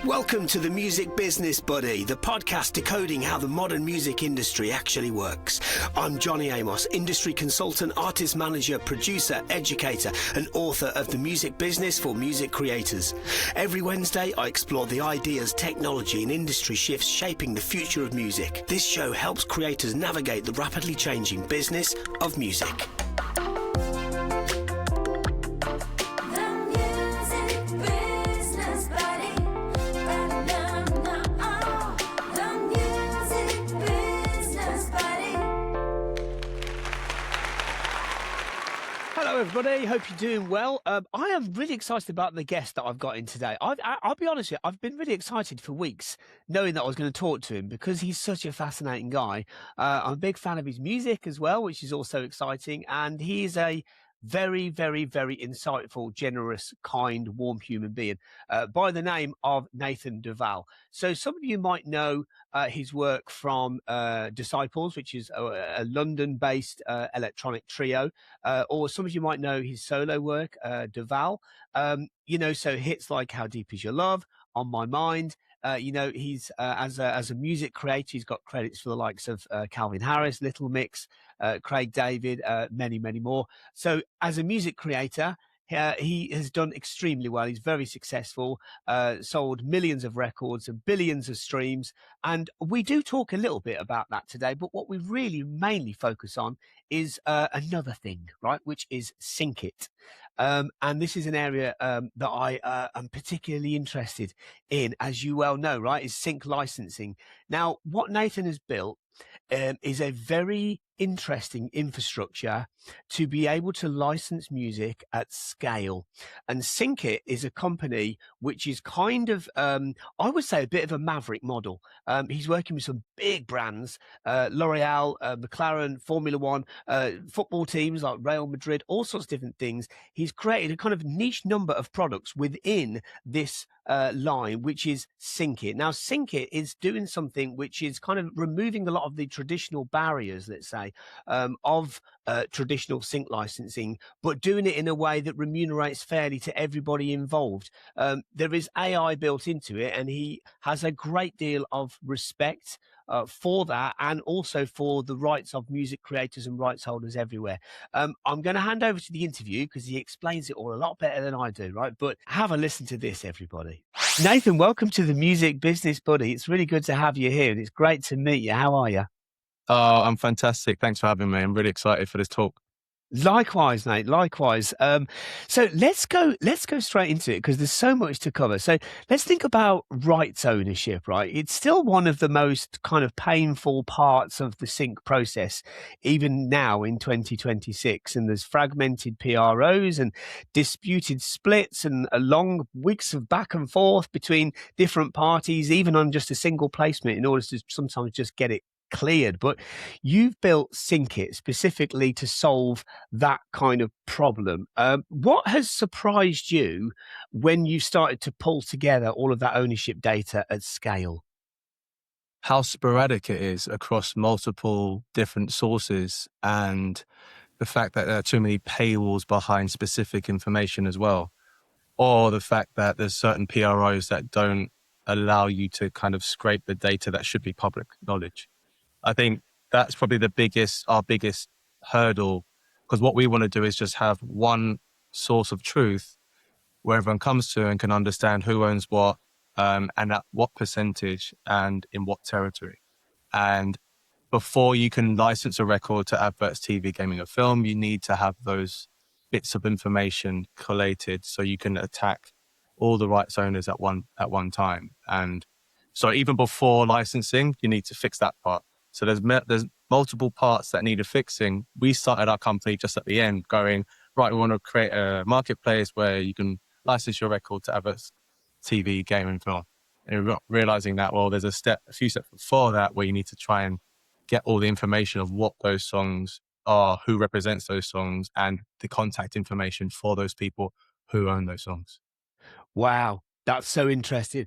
Welcome to the Music Business Buddy, the podcast decoding how the modern music industry actually works. I'm Johnny Amos, industry consultant, artist manager, producer, educator, and author of The Music Business for Music Creators. Every Wednesday, I explore the ideas, technology, and industry shifts shaping the future of music. This show helps creators navigate the rapidly changing business of music. Hello everybody, hope you're doing well. I am really excited about the guest that I've got in today. I'll be honest with you, I've been really excited for weeks knowing that I was going to talk to him because he's such a fascinating guy. I'm a big fan of his music as well, which is also exciting, and he is a very, very, very insightful, generous, kind, warm human being by the name of Nathan Duvall. So some of you might know his work from Disciples, which is a London-based electronic trio, or some of you might know his solo work, Duvall. So hits like How Deep Is Your Love, On My Mind. He's as a music creator, he's got credits for the likes of Calvin Harris, Little Mix, Craig David, many, many more. So as a music creator, he has done extremely well. He's very successful, sold millions of records and billions of streams. And we do talk a little bit about that today. But what we really mainly focus on is another thing, right, which is SyncIt. And this is an area that I am particularly interested in, as you well know, right, is sync licensing. Now, what Nathan has built is a very interesting infrastructure to be able to license music at scale. And SyncIt is a company which is kind of, I would say, a bit of a maverick model. He's working with some big brands, L'Oreal, McLaren, Formula One, football teams like Real Madrid, all sorts of different things. He's created a kind of niche number of products within this line, which is SyncIt. Now, SyncIt is doing something which is kind of removing a lot of the traditional barriers, let's say, of traditional sync licensing, but doing it in a way that remunerates fairly to everybody involved. There is AI built into it, and he has a great deal of respect for that, and also for the rights of music creators and rights holders everywhere. I'm going to hand over to the interview because he explains it all a lot better than I do, right? But have a listen to this, everybody. Nathan, welcome to the Music Business Buddy. It's really good to have you here, and it's great to meet you. How are you? Oh, I'm fantastic. Thanks for having me. I'm really excited for this talk. Likewise, mate. Likewise. So let's go straight into it because there's so much to cover. So let's think about rights ownership, right? It's still one of the most kind of painful parts of the sync process, even now in 2026. And there's fragmented PROs and disputed splits and long weeks of back and forth between different parties, even on just a single placement, in order to sometimes just get it cleared. But you've built SyncIt specifically to solve that kind of problem. What has surprised you when you started to pull together all of that ownership data at scale? How sporadic it is across multiple different sources, and the fact that there are too many paywalls behind specific information as well, or the fact that there's certain PROs that don't allow you to kind of scrape the data that should be public knowledge. I think that's probably our biggest hurdle, because what we want to do is just have one source of truth where everyone comes to and can understand who owns what, and at what percentage and in what territory. And before you can license a record to adverts, TV, gaming, or film, you need to have those bits of information collated so you can attack all the rights owners at one time. And so even before licensing, you need to fix that part. So there's multiple parts that needed fixing. We started our company just at the end going, right, we want to create a marketplace where you can license your record to adverts, TV, game, and film. And we're realizing that, well, there's a few steps before that where you need to try and get all the information of what those songs are, who represents those songs, and the contact information for those people who own those songs. Wow, that's so interesting.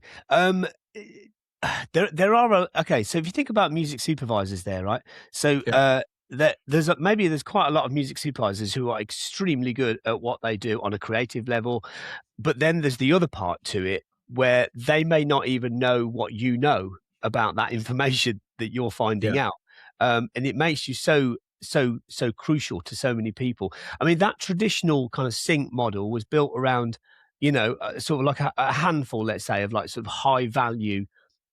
There are okay. So if you think about music supervisors, there, right? So there's quite a lot of music supervisors who are extremely good at what they do on a creative level, but then there's the other part to it, where they may not even know what you know about that information that you're finding out. And it makes you so crucial to so many people. I mean, that traditional kind of sync model was built around, sort of like a handful, let's say, of like sort of high value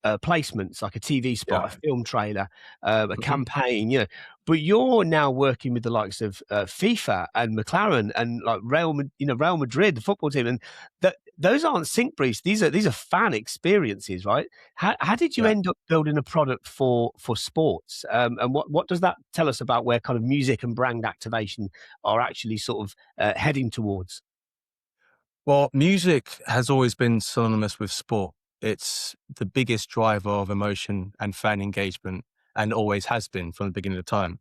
placements, like a TV spot, a film trailer, a campaign, But you're now working with the likes of FIFA and McLaren and like Real Madrid, the football team, and those aren't sync briefs. These are fan experiences, right? How did you end up building a product for sports? And what does that tell us about where kind of music and brand activation are actually sort of heading towards? Well, music has always been synonymous with sport. It's the biggest driver of emotion and fan engagement, and always has been from the beginning of time.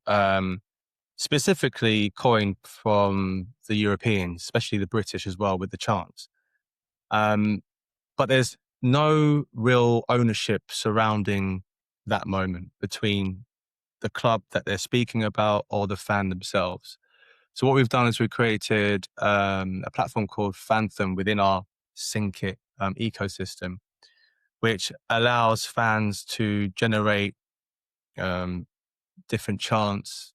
Specifically coined from the Europeans, especially the British as well, with the chants. But there's no real ownership surrounding that moment between the club that they're speaking about or the fan themselves. So what we've done is we've created a platform called Phantom within our SyncIt ecosystem, which allows fans to generate different chants,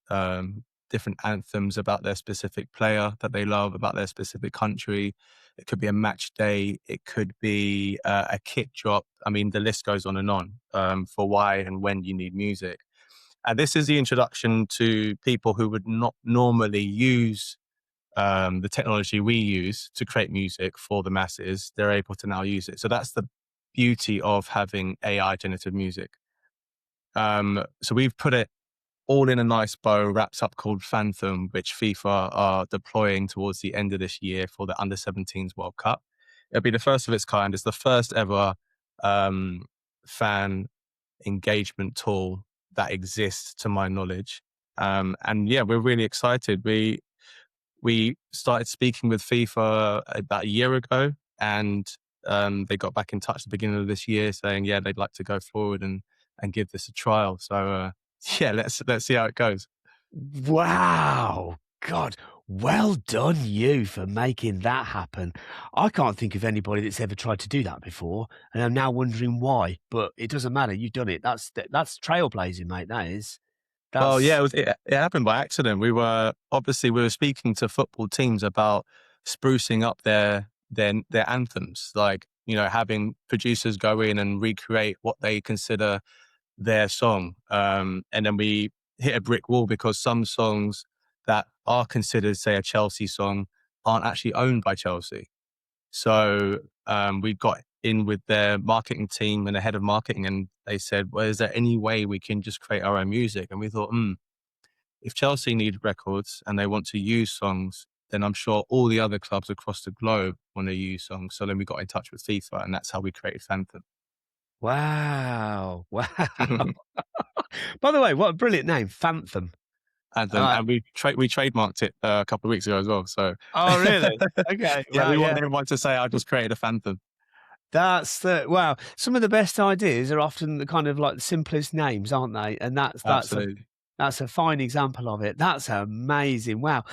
different anthems about their specific player that they love, about their specific country. It could be a match day. It could be a kit drop. I mean, the list goes on for why and when you need music. And this is the introduction to people who would not normally use the technology we use to create music for the masses. They're able to now use it. So that's the beauty of having AI generative music. So we've put it all in a nice bow, wrapped up, called Phantom, which FIFA are deploying towards the end of this year for the Under-17s World Cup. It'll be the first of its kind. It's the first ever fan engagement tool that exists, to my knowledge. And yeah, we're really excited. We started speaking with FIFA about a year ago, and they got back in touch at the beginning of this year saying, yeah, they'd like to go forward and give this a trial. So yeah, let's see how it goes. Wow. God, well done you for making that happen. I can't think of anybody that's ever tried to do that before, and I'm now wondering why, but it doesn't matter. You've done it. That's trailblazing, mate. That is. Well, yeah, it happened by accident. We were speaking to football teams about sprucing up their anthems, like, having producers go in and recreate what they consider their song. And then we hit a brick wall because some songs that are considered, say, a Chelsea song aren't actually owned by Chelsea. So we got in with their marketing team and the head of marketing, and they said, well, is there any way we can just create our own music? And we thought, if Chelsea need records and they want to use songs, then I'm sure all the other clubs across the globe want to use songs. So then we got in touch with FIFA, and that's how we created Phantom. Wow. By the way, what a brilliant name, Phantom. And we trademarked it a couple of weeks ago as well. So. Oh, really? Okay. Yeah, we want everyone to say, I just created a Phantom. That's wow. Some of the best ideas are often the kind of like the simplest names, aren't they? And that's a fine example of it. That's amazing. Wow.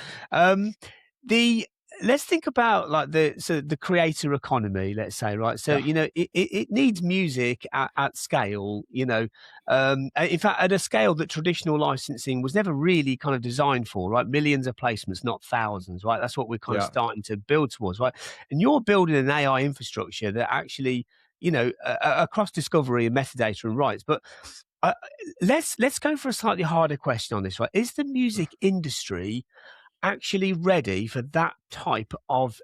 Let's think about like the creator economy, let's say, right? So, it needs music at scale, in fact, at a scale that traditional licensing was never really kind of designed for, right? Millions of placements, not thousands, right? That's what we're kind of starting to build towards, right? And you're building an AI infrastructure that actually, across discovery and metadata and rights. But let's go for a slightly harder question on this, right? Is the music industry actually ready for that type of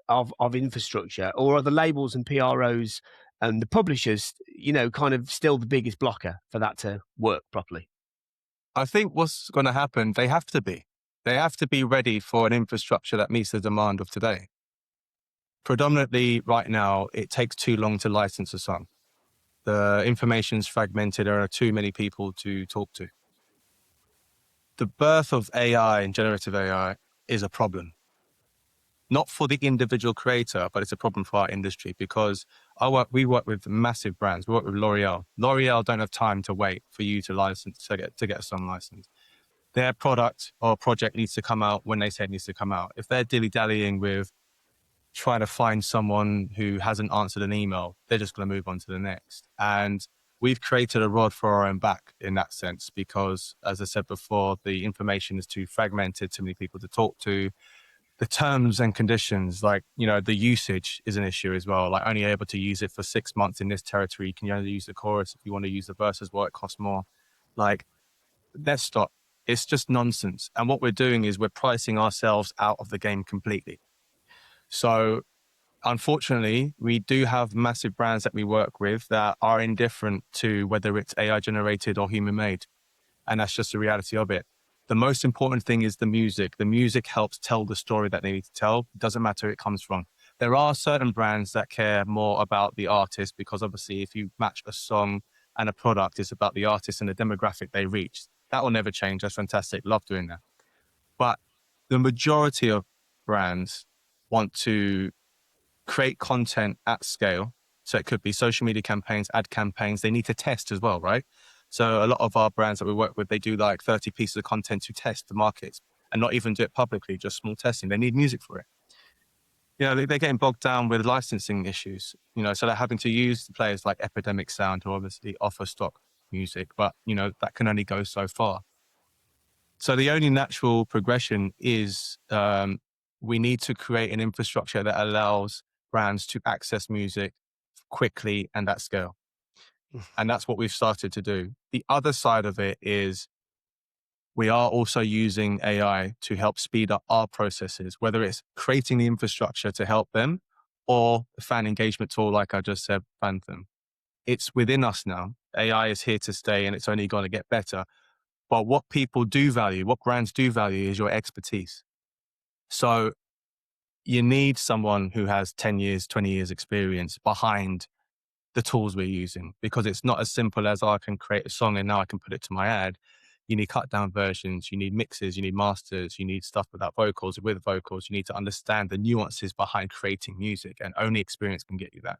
infrastructure, or are the labels and PROs and the publishers, kind of still the biggest blocker for that to work properly? I think what's going to happen, they have to be ready for an infrastructure that meets the demand of today. Predominantly right now, it takes too long to license a song. The information's fragmented. There are too many people to talk to. The birth of AI and generative AI is a problem. Not for the individual creator, but it's a problem for our industry, because we work with massive brands. We work with L'Oreal. L'Oreal don't have time to wait for you to license to get a song licensed. Their product or project needs to come out when they say it needs to come out. If they're dilly-dallying with trying to find someone who hasn't answered an email. They're just going to move on to the next. And we've created a rod for our own back in that sense, because as I said before, the information is too fragmented, too many people to talk to. The terms and conditions, like, the usage is an issue as well. Like, only able to use it for 6 months in this territory. Can you only use the chorus? If you want to use the verse as well, it costs more. Like, let's stop. It's just nonsense. And what we're doing is we're pricing ourselves out of the game completely. So unfortunately, we do have massive brands that we work with that are indifferent to whether it's AI generated or human made. And that's just the reality of it. The most important thing is the music. The music helps tell the story that they need to tell. It doesn't matter where it comes from. There are certain brands that care more about the artist, because obviously if you match a song and a product, it's about the artist and the demographic they reach. That will never change. That's fantastic. Love doing that. But the majority of brands want to create content at scale. So it could be social media campaigns, ad campaigns. They need to test as well, right? So a lot of our brands that we work with, they do like 30 pieces of content to test the markets and not even do it publicly, just small testing. They need music for it. They're getting bogged down with licensing issues, so they're having to use players like Epidemic Sound who obviously offer stock music, but, that can only go so far. So the only natural progression is we need to create an infrastructure that allows brands to access music quickly and at scale. And that's what we've started to do. The other side of it is we are also using AI to help speed up our processes, whether it's creating the infrastructure to help them or a fan engagement tool, like I just said, Phantom. It's within us now. AI is here to stay and it's only going to get better. But what people do value, what brands do value, is your expertise. So you need someone who has 10 years, 20 years experience behind the tools we're using, because it's not as simple as I can create a song and now I can put it to my ad. You need cut down versions, you need mixes, you need masters, you need stuff without vocals, with vocals. You need to understand the nuances behind creating music, and only experience can get you that.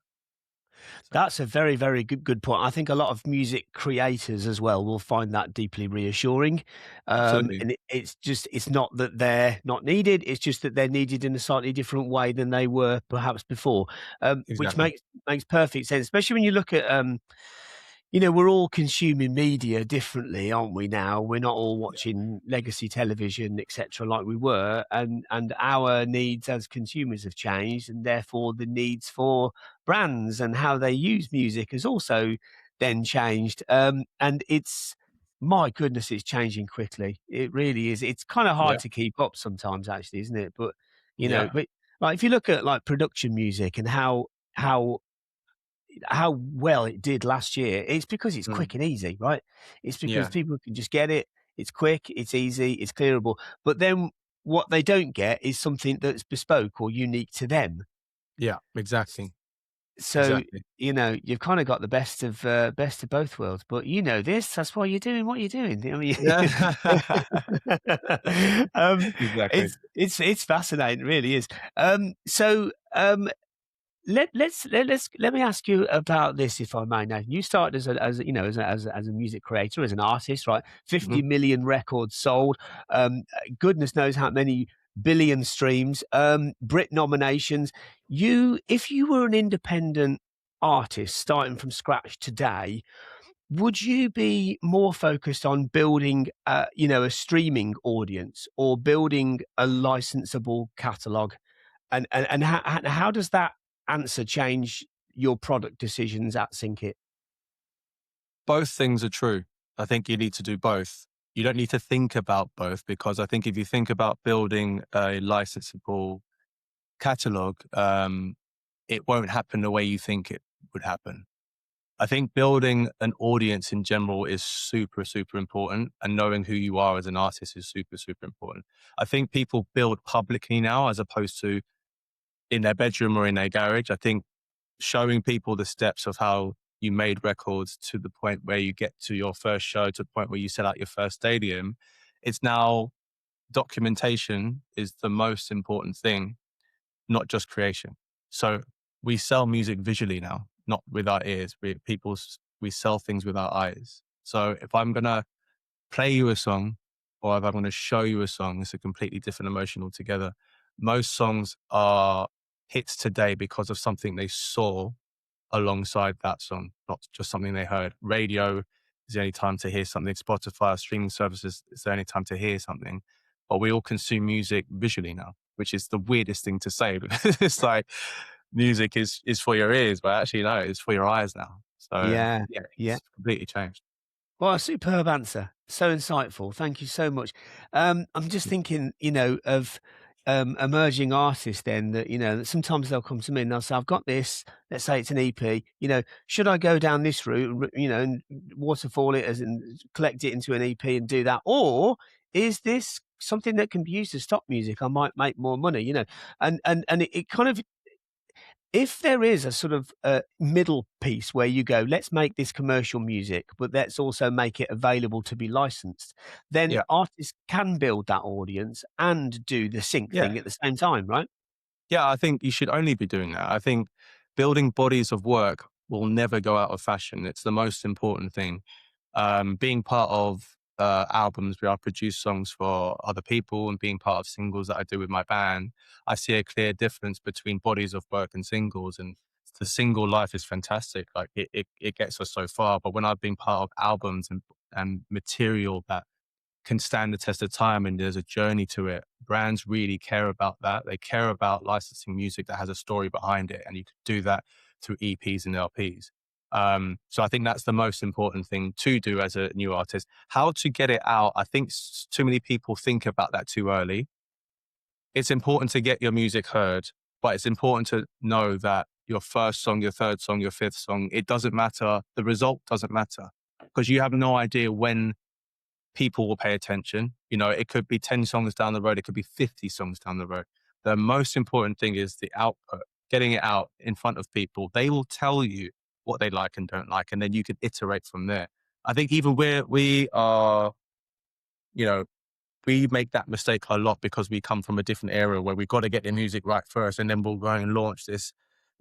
That's a very, very good point. I think a lot of music creators as well will find that deeply reassuring. And it's not that they're not needed. It's just that they're needed in a slightly different way than they were perhaps before, which makes perfect sense, especially when you look at, we're all consuming media differently, aren't we now? We're not all watching legacy television, etc., like we were. And our needs as consumers have changed, and therefore the needs for brands and how they use music has also then changed. And it's, my goodness, it's changing quickly. It really is. It's kind of hard to keep up sometimes, actually, isn't it? But, but like if you look at like production music and how well it did last year, it's because it's quick and easy, right? It's because people can just get it. It's quick, it's easy, it's clearable. But then what they don't get is something that's bespoke or unique to them. Yeah, exactly. So, you've kind of got the best of both worlds, but that's why you're doing what you're doing. I mean, exactly. It's fascinating, it really is. Let me ask you about this, if I may. Now, you started as a music creator, as an artist, right? 50 million records sold. Goodness knows how many billion streams. Brit nominations. If you were an independent artist starting from scratch today, would you be more focused on building, a streaming audience, or building a licensable catalogue? And how does that answer change your product decisions at SyncIt? Both things are true. I think you need to do both. You don't need to think about both, because I think if you think about building a licensable catalog, it won't happen the way you think it would happen. I think building an audience in general is super, super important, and knowing who you are as an artist is super, super important. I think people build publicly now as opposed to in their bedroom or in their garage. I think showing people the steps of how you made records to the point where you get to your first show, to the point where you sell out your first stadium, it's now documentation is the most important thing, not just creation. So we sell music visually now, not with our ears. We sell things with our eyes. So if I'm going to play you a song, or if I'm going to show you a song, it's a completely different emotion altogether. Most songs are hits today because of something they saw alongside that song, not just something they heard. Radio is the only time to hear something. Spotify, streaming services is the only time to hear something. But we all consume music visually now, which is the weirdest thing to say. It's like music is for your ears, but actually no, it's for your eyes now. So Yeah, yeah, yeah. it's completely changed. Well, a superb answer. So insightful. Thank you so much. I'm just thinking, of emerging artists then that, that sometimes they'll come to me and they'll say, I've got this, let's say it's an EP, should I go down this route, and waterfall it as and collect it into an EP and do that? Or is this something that can be used as stock music? I might make more money, and it kind of, if there is a sort of middle piece where you go, let's make this commercial music, but let's also make it available to be licensed, then Yeah. artists can build that audience and do the sync Yeah. thing at the same time, right? Yeah, I think you should only be doing that. I think building bodies of work will never go out of fashion. It's the most important thing. Being part of albums where I produce songs for other people and being part of singles that I do with my band, I see a clear difference between bodies of work and singles. And the single life is fantastic. Like it gets us so far. But when I've been part of albums and material that can stand the test of time and there's a journey to it, brands really care about that. They care about licensing music that has a story behind it. And you can do that through EPs and LPs. So I think that's the most important thing to do as a new artist. How to get it out, I think too many people think about that too early. It's important to get your music heard, but it's important to know that your first song, your third song, your fifth song, it doesn't matter. The result doesn't matter because you have no idea when people will pay attention. It could be 10 songs down the road. It could be 50 songs down the road. The most important thing is the output, getting it out in front of people. They will tell you what they like and don't like, and then you can iterate from there. I think even we are, we make that mistake a lot because we come from a different era where we've got to get the music right first, and then we'll go and launch this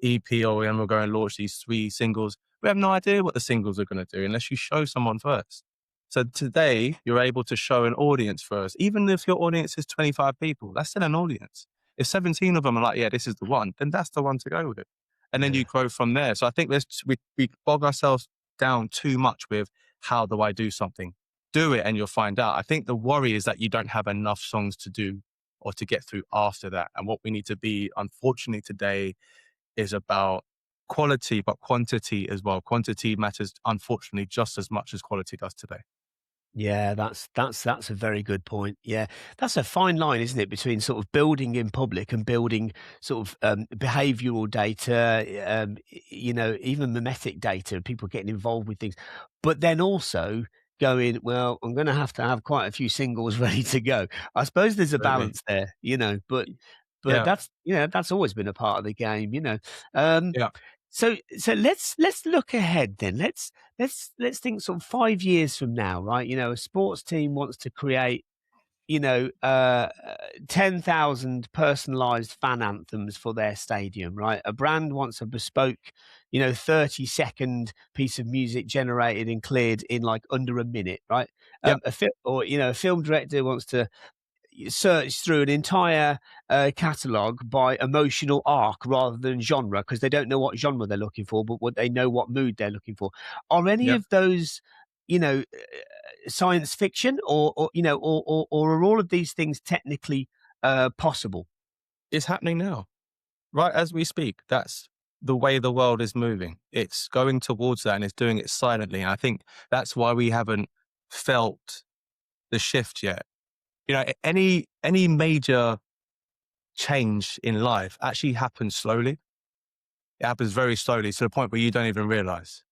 EP, or then we'll go and launch these 3 singles. We have no idea what the singles are going to do unless you show someone first. So today you're able to show an audience first. Even if your audience is 25 people, that's still an audience. If 17 of them are like, yeah, this is the one, then that's the one to go with. And then you grow from there. So I think we bog ourselves down too much with how do I do something? Do it and you'll find out. I think the worry is that you don't have enough songs to do or to get through after that. And what we need to be, unfortunately, today is about quality, but quantity as well. Quantity matters, unfortunately, just as much as quality does today. Yeah, that's a very good point. Yeah, that's a fine line, isn't it, between sort of building in public and building sort of behavioural data, even mimetic data, people getting involved with things, but then also going, well, I'm going to have quite a few singles ready to go. I suppose there's a Really. balance there, but Yeah. that's always been a part of the game. Um, Yeah. so let's look ahead then. Let's think sort of 5 years from now, right? A sports team wants to create, 10,000 personalized fan anthems for their stadium, right? A brand wants a bespoke, 30-second piece of music generated and cleared in like under a minute, right? Yeah. A film director wants to search through an entire catalogue by emotional arc rather than genre because they don't know what genre they're looking for, but what they know what mood they're looking for. Are any Yeah. of those, science fiction, or are all of these things technically possible? It's happening now, right as we speak. That's the way the world is moving. It's going towards that and it's doing it silently. And I think that's why we haven't felt the shift yet. Any major change in life actually happens slowly. It happens very slowly to the point where you don't even realize.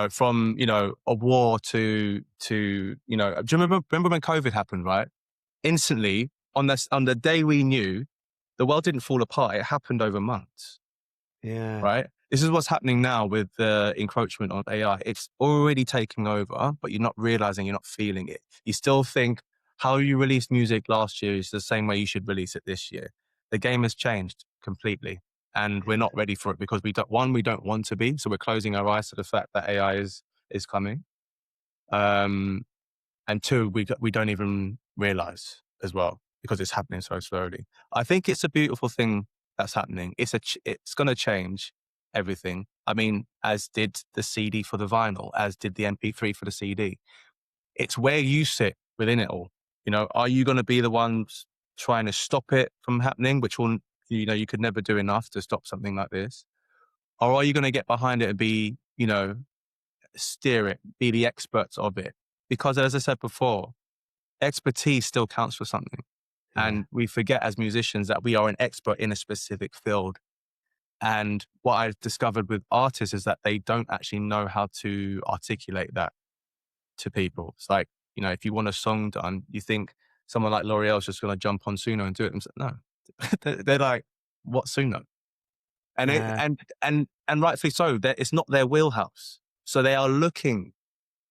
From a war to do you remember when COVID happened, right? Instantly on the day we knew, the world didn't fall apart. It happened over months. Yeah. Right? This is what's happening now with the encroachment of AI. It's already taking over, but you're not realizing, you're not feeling it. You still think how you released music last year is the same way you should release it this year. The game has changed completely and we're not ready for it because we don't want to be. So we're closing our eyes to the fact that AI is coming. And 2, we don't even realize as well because it's happening so slowly. I think it's a beautiful thing that's happening. It's going to change everything. I mean, as did the CD for the vinyl, as did the MP3 for the CD. It's where you sit within it all. You know, are you going to be the ones trying to stop it from happening, which will, you know, you could never do enough to stop something like this? Or are you going to get behind it and be, you know, steer it, be the experts of it? Because as I said before, expertise still counts for something. Yeah. And we forget as musicians that we are an expert in a specific field. And what I've discovered with artists is that they don't actually know how to articulate that to people. It's like, you know, if you want a song done, you think someone like L'Oreal's just going to jump on Suno and do it. And no, they're like, what Suno? And Yeah. and rightfully so. It's not their wheelhouse. So they are looking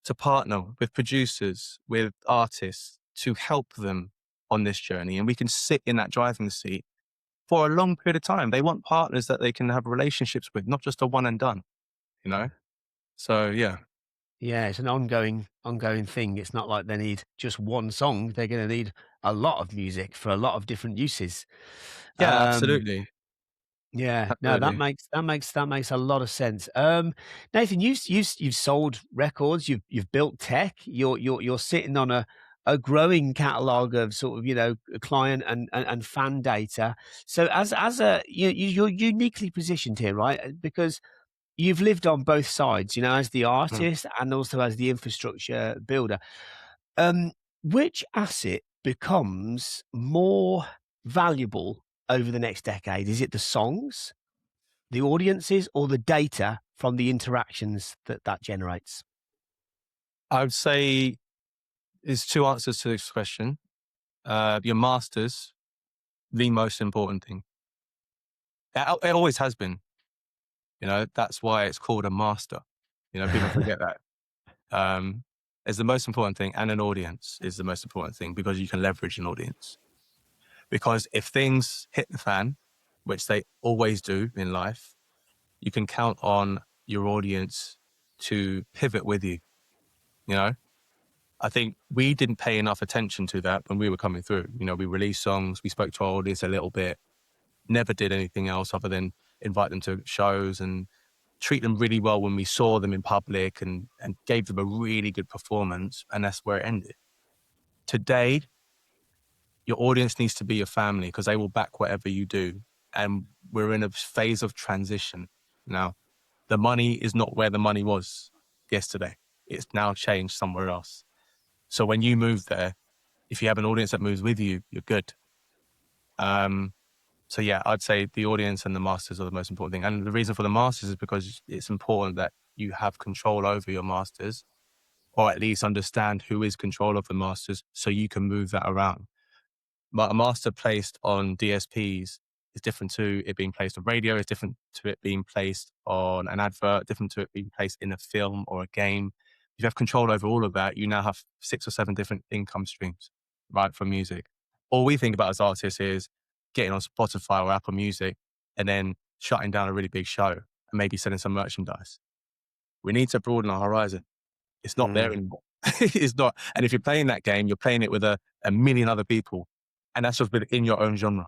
to partner with producers, with artists to help them on this journey. And we can sit in that driving seat for a long period of time. They want partners that they can have relationships with, not just a one and done, you know? So yeah. Yeah, it's an ongoing thing. It's not like they need just one song. They're going to need a lot of music for a lot of different uses. Yeah, absolutely. Yeah, no, Absolutely. that makes a lot of sense. Nathan, you've sold records, you've built tech, you're sitting on a growing catalog of sort of, you know, client and fan data. So as a you're uniquely positioned here, right? Because you've lived on both sides, you know, as the artist and also as the infrastructure builder. Which asset becomes more valuable over the next decade? Is it the songs, the audiences, or the data from the interactions that generates? I would say there's two answers to this question. Your masters, the most important thing. It always has been. You know, that's why it's called a master. You know, people forget that. It's the most important thing, and an audience is the most important thing because you can leverage an audience. Because if things hit the fan, which they always do in life, you can count on your audience to pivot with you. You know, I think we didn't pay enough attention to that when we were coming through. You know, we released songs, we spoke to our audience a little bit, never did anything else other than invite them to shows and treat them really well when we saw them in public and gave them a really good performance. And that's where it ended. Today, your audience needs to be your family because they will back whatever you do. And we're in a phase of transition now. The money is not where the money was yesterday. It's now changed somewhere else. So when you move there, if you have an audience that moves with you, you're good. So yeah, I'd say the audience and the masters are the most important thing. And the reason for the masters is because it's important that you have control over your masters, or at least understand who is control of the masters so you can move that around. But a master placed on DSPs is different to it being placed on radio, it's different to it being placed on an advert, different to it being placed in a film or a game. If you have control over all of that, you now have 6 or 7 different income streams, right, from music. All we think about as artists is getting on Spotify or Apple Music and then shutting down a really big show and maybe selling some merchandise. We need to broaden our horizon. It's not there anymore. It's not. And if you're playing that game, you're playing it with a million other people. And that's just within your own genre.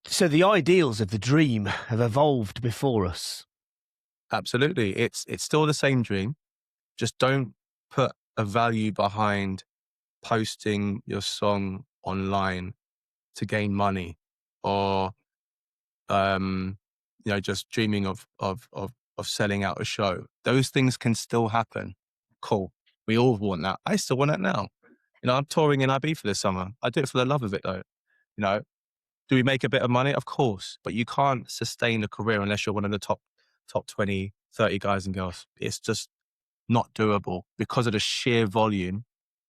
So the ideals of the dream have evolved before us. Absolutely. It's still the same dream. Just don't put a value behind posting your song online to gain money or, you know, just dreaming of selling out a show. Those things can still happen. Cool. We all want that. I still want it now. You know, I'm touring in Ibiza this summer. I do it for the love of it though. You know, do we make a bit of money? Of course, but you can't sustain a career unless you're one of the top 20, 30 guys and girls. It's just not doable because of the sheer volume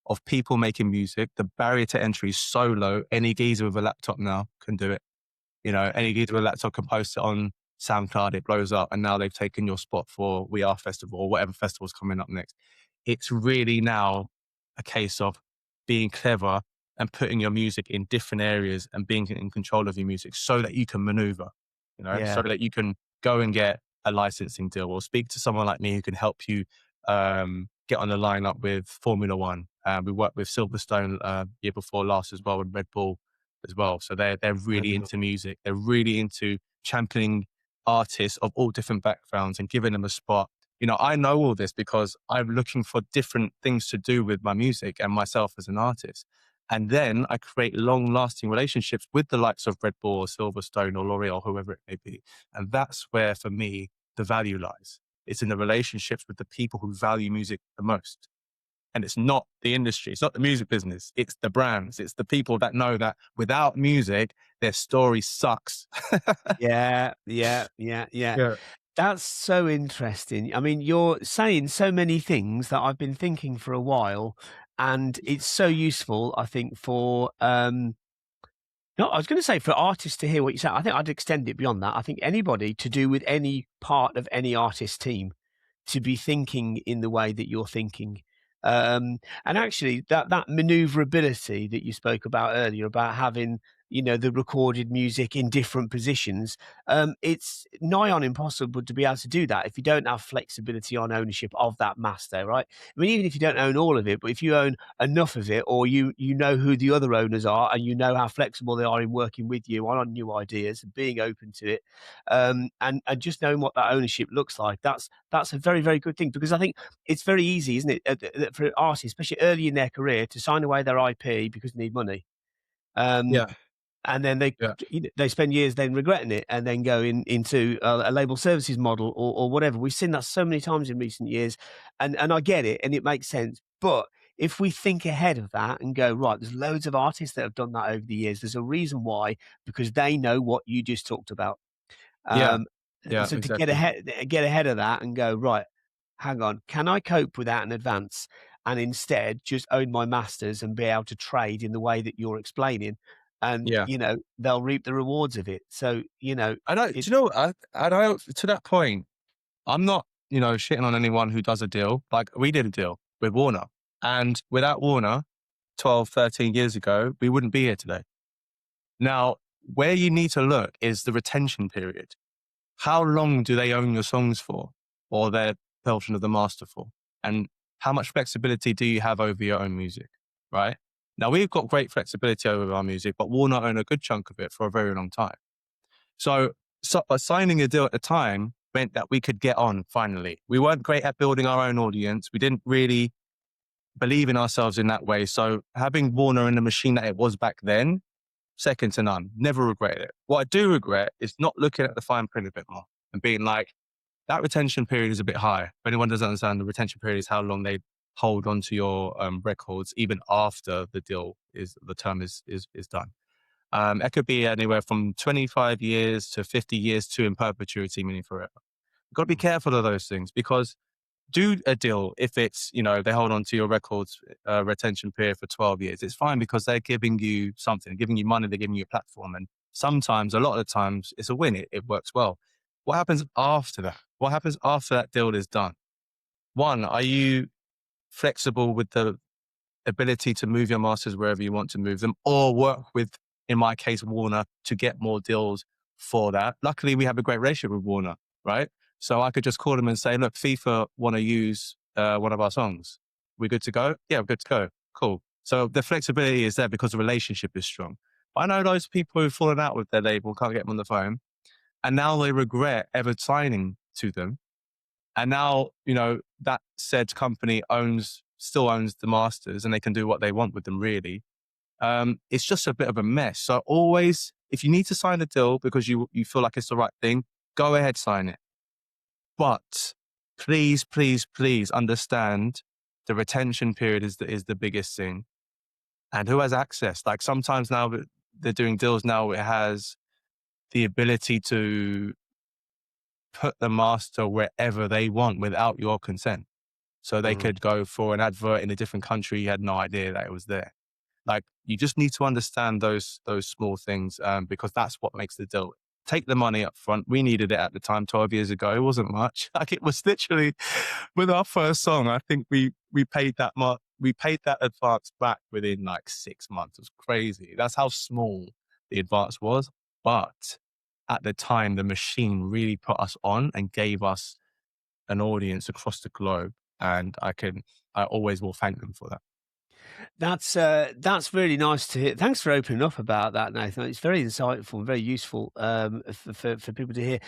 of people making music. The barrier to entry is so low. Any geezer with a laptop now can do it. You know, any geezer with a laptop can post it on SoundCloud, it blows up, and now they've taken your spot for We Are Festival or whatever festival's coming up next. It's really now a case of being clever and putting your music in different areas and being in control of your music so that you can maneuver, you know, so that you can go and get a licensing deal or speak to someone like me who can help you get on the lineup with Formula One. We worked with Silverstone year before last as well with Red Bull. as well. So they're really into music. They're really into championing artists of all different backgrounds and giving them a spot. You know, I know all this because I'm looking for different things to do with my music and myself as an artist. And then I create long-lasting relationships with the likes of Red Bull or Silverstone or L'Oreal, whoever it may be. And that's where, for me, the value lies. It's in the relationships with the people who value music the most. And it's not the industry. It's not the music business. It's the brands. It's the people that know that without music, their story sucks. Yeah. That's so interesting. I mean, you're saying so many things that I've been thinking for a while, and it's so useful, I think, for no, I was going to say for artists to hear what you say. I think I'd extend it beyond that. I think anybody to do with any part of any artist team to be thinking in the way that you're thinking. And actually that maneuverability that you spoke about earlier about having, you know, the recorded music in different positions, it's nigh on impossible to be able to do that if you don't have flexibility on ownership of that master, right? I mean, even if you don't own all of it, but if you own enough of it, or you know who the other owners are and you know how flexible they are in working with you on new ideas and being open to it, and just knowing what that ownership looks like, that's a very, very good thing, because I think it's very easy, isn't it, for artists, especially early in their career, to sign away their IP because they need money. Um, Yeah. and then Yeah. they spend years then regretting it, and then go into a label services model or whatever. We've seen that so many times in recent years, and I get it, and it makes sense. But if we think ahead of that and go, right, there's loads of artists that have done that over the years. There's a reason why, because they know what you just talked about. Yeah. Um, Yeah, so to exactly. get ahead of that and go, right, hang on, can I cope with that in advance and instead just own my masters and be able to trade in the way that you're explaining? And, Yeah. you know, they'll reap the rewards of it. So, you know, I know, do it, you know, I don't, to that point, I'm not, you know, shitting on anyone who does a deal. Like, we did a deal with Warner, and without Warner 12, 13 years ago, we wouldn't be here today. Now, where you need to look is the retention period. How long do they own your songs for, or their portion of the master for? And how much flexibility do you have over your own music, right? Now, we've got great flexibility over our music, but Warner own a good chunk of it for a very long time. So signing a deal at the time meant that we could get on finally. We weren't great at building our own audience. We didn't really believe in ourselves in that way. So having Warner in the machine that it was back then, second to none. Never regretted it. What I do regret is not looking at the fine print a bit more and being like, that retention period is a bit high. If anyone doesn't understand, the retention period is how long they hold onto your records even after the deal the term is done. It could be anywhere from 25 years to 50 years to in perpetuity, meaning forever. You've got to be careful of those things, because do a deal if it's, you know, they hold on to your records retention period for 12 years. It's fine because they're giving you something, giving you money, they're giving you a platform. And sometimes, a lot of the times, it's a win. It works well. What happens after that? What happens after that deal is done? One, are you flexible with the ability to move your masters wherever you want to move them, or work with, in my case, Warner, to get more deals for that? Luckily, we have a great relationship with Warner, right? So I could just call them and say, look, FIFA want to use one of our songs. We good to go? Yeah, we're good to go. Cool. So the flexibility is there because the relationship is strong. But I know those people who've fallen out with their label, can't get them on the phone, and now they regret ever signing to them. And now, you know, that said company still owns the masters, and they can do what they want with them, really. It's just a bit of a mess. So always, if you need to sign a deal because you feel like it's the right thing, go ahead, sign it. But please, please, please understand the retention period is the biggest thing. And who has access? Like, sometimes now they're doing deals now, it has the ability to put the master wherever they want without your consent. So they could go for an advert in a different country. You had no idea that it was there. Like, you just need to understand those small things, because that's what makes the deal. Take the money up front. We needed it at the time 12 years ago. It wasn't much. Like, it was literally with our first song, I think we paid that we paid that advance back within like 6 months. It was crazy. That's how small the advance was. But at the time, the machine really put us on and gave us an audience across the globe. And I always will thank them for that. That's really nice to hear. Thanks for opening up about that, Nathan. It's very insightful and very useful for people to hear.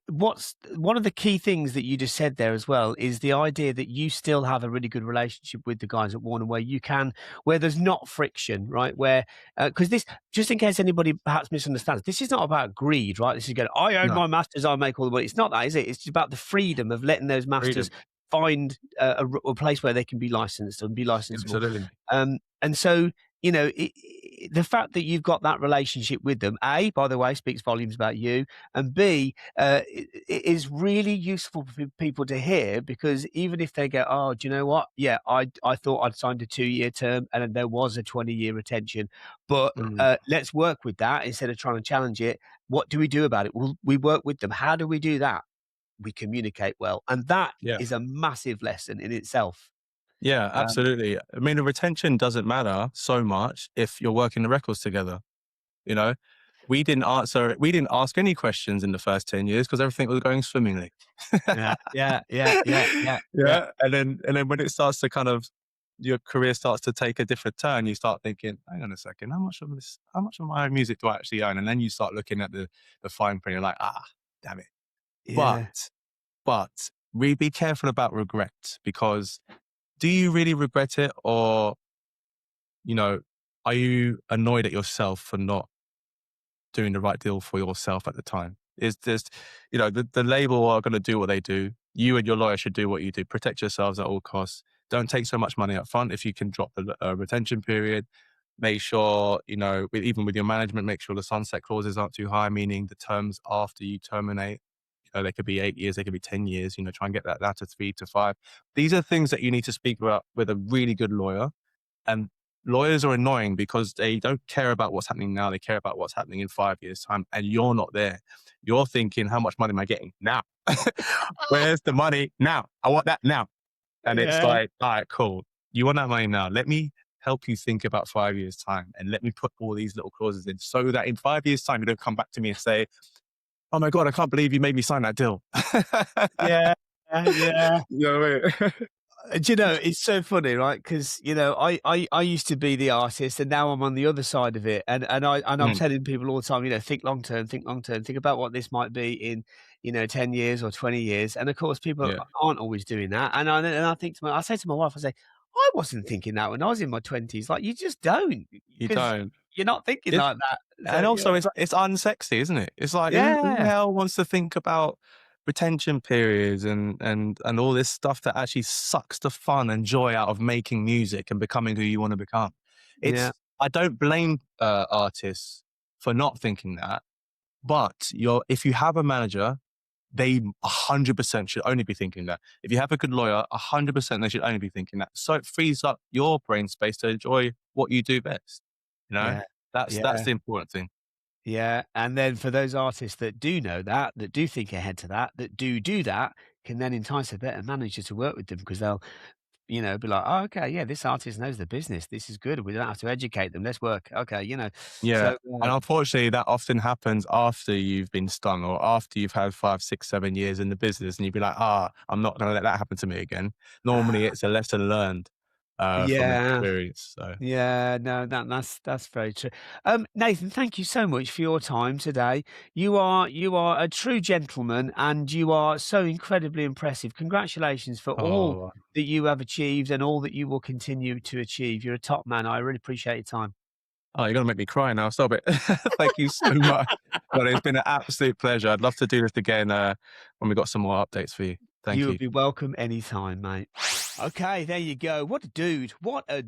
What's one of the key things that you just said there as well is the idea that you still have a really good relationship with the guys at Warner, where there's not friction, right? Where because this, just in case anybody perhaps misunderstands, this is not about greed, right? This is going, I own my masters, I make all the money. It's not that, is it? It's about the freedom of letting those masters find a place where they can be licensed and be licensable. Absolutely. And so, you know, the fact that you've got that relationship with them, A, by the way, speaks volumes about you, and B, it is really useful for people to hear, because even if they go, oh, do you know what? Yeah, I thought I'd signed a 2-year term and there was a 20-year retention, but let's work with that instead of trying to challenge it. What do we do about it? Well, we work with them. How do we do that? We communicate well. And that is a massive lesson in itself. Yeah, absolutely. I mean, the retention doesn't matter so much if you're working the records together. You know, we didn't ask any questions in the first 10 years because everything was going swimmingly. Yeah. And then when it starts to kind of, your career starts to take a different turn, you start thinking, hang on a second, how much of my music do I actually own? And then you start looking at the fine print, you're like, damn it. Yeah. But we be careful about regret, because do you really regret it, or, you know, are you annoyed at yourself for not doing the right deal for yourself at the time? Is just, you know, the label are going to do what they do. You and your lawyer should do what you do. Protect yourselves at all costs. Don't take so much money up front. If you can drop the retention period, make sure, you know, even with your management, make sure the sunset clauses aren't too high, meaning the terms after you terminate, they could be 8 years, they could be 10 years, you know, try and get that to 3 to 5. These are things that you need to speak about with a really good lawyer. And lawyers are annoying because they don't care about what's happening now. They care about what's happening in 5 years' time. And you're not there. You're thinking, how much money am I getting now? Where's the money now? I want that now. And it's like, all right, cool. You want that money now. Let me help you think about 5 years' time, and let me put all these little clauses in so that in 5 years' time, you don't come back to me and say, oh my God, I can't believe you made me sign that deal. Yeah. You know what I mean? Do you know, it's so funny, right? Because, you know, I used to be the artist, and now I'm on the other side of it. And I'm telling people all the time, you know, think long term, think about what this might be in, you know, 10 years or 20 years. And of course, people aren't always doing that. And I say to my wife, I say, I wasn't thinking that when I was in my 20s. Like, you just don't. You don't. You're not thinking like that. So, and also, it's unsexy, isn't it? It's like, who the hell wants to think about retention periods and all this stuff that actually sucks the fun and joy out of making music and becoming who you want to become? I don't blame artists for not thinking that, but if you have a manager, they 100% should only be thinking that. If you have a good lawyer, 100% they should only be thinking that. So it frees up your brain space to enjoy what you do best. You know, that's the important thing. Yeah. And then for those artists that do know that do think ahead to that do that, can then entice a better manager to work with them, because they'll, you know, be like, oh, okay, yeah, this artist knows the business. This is good. We don't have to educate them. Let's work. Okay, you know. Yeah. So, and unfortunately, that often happens after you've been stung, or after you've had 5, 6, 7 years in the business, and you'd be like, I'm not going to let that happen to me again. Normally, it's a lesson learned from experience. So. Yeah, no, that's very true. Nathan, thank you so much for your time today. You are a true gentleman, and you are so incredibly impressive. Congratulations for all that you have achieved and all that you will continue to achieve. You're a top man. I really appreciate your time. Oh, you're going to make me cry now. Stop it. Thank you so much. But it's been an absolute pleasure. I'd love to do this again when we've got some more updates for you. Thank you. You'll be welcome anytime, mate. Okay, there you go. What a dude. What a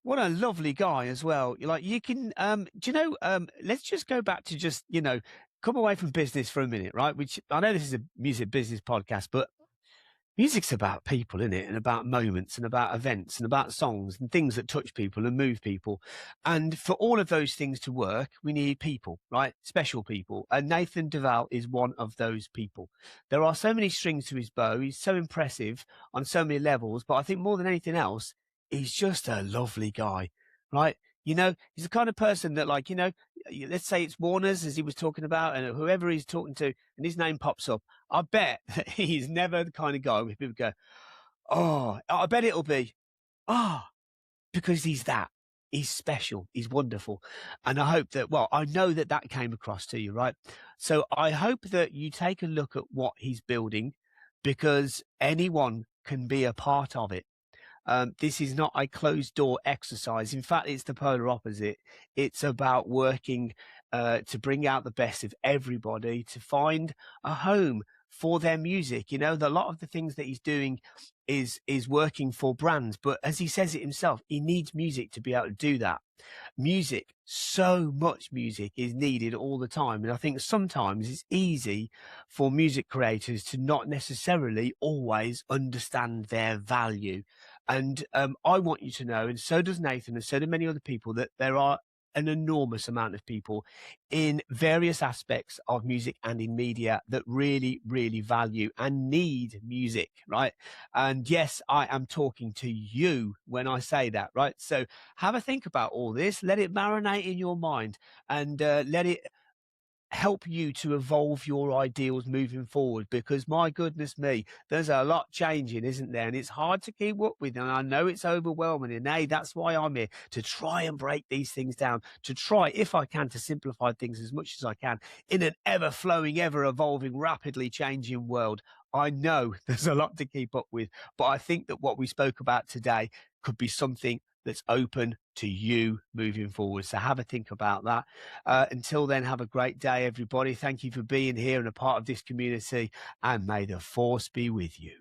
lovely guy as well. Like, you can, do you know, let's just go back to just, you know, come away from business for a minute, right? Which, I know this is a music business podcast, but music's about people, isn't it? And about moments and about events and about songs and things that touch people and move people. And for all of those things to work, we need people, right? Special people. And Nathan Duvall is one of those people. There are so many strings to his bow. He's so impressive on so many levels. But I think more than anything else, he's just a lovely guy, right? You know, he's the kind of person that, like, you know, let's say it's Warner's, as he was talking about, and whoever he's talking to, and his name pops up. I bet that he's never the kind of guy where people go, oh, I bet it'll be, because he's that. He's special. He's wonderful. And I hope that, well, I know that that came across to you, right? So I hope that you take a look at what he's building, because anyone can be a part of it. This is not a closed door exercise. In fact, it's the polar opposite. It's about working to bring out the best of everybody, to find a home for their music. You know, a lot of the things that he's doing is working for brands, but as he says it himself, he needs music to be able to do that. Music, so much music is needed all the time, and I think sometimes it's easy for music creators to not necessarily always understand their value. And I want you to know, and so does Nathan, and so do many other people, that there are an enormous amount of people in various aspects of music and in media that really, really value and need music, right? And yes, I am talking to you when I say that, right? So have a think about all this, let it marinate in your mind, and let it help you to evolve your ideals moving forward, because my goodness me, there's a lot changing, isn't there? And it's hard to keep up with, and I know it's overwhelming, and hey, that's why I'm here, to try and break these things down, to try, if I can, to simplify things as much as I can in an ever flowing, ever evolving, rapidly changing world. I know there's a lot to keep up with, but I think that what we spoke about today could be something that's open to you moving forward. So have a think about that. Until then, have a great day, everybody. Thank you for being here and a part of this community, and may the force be with you.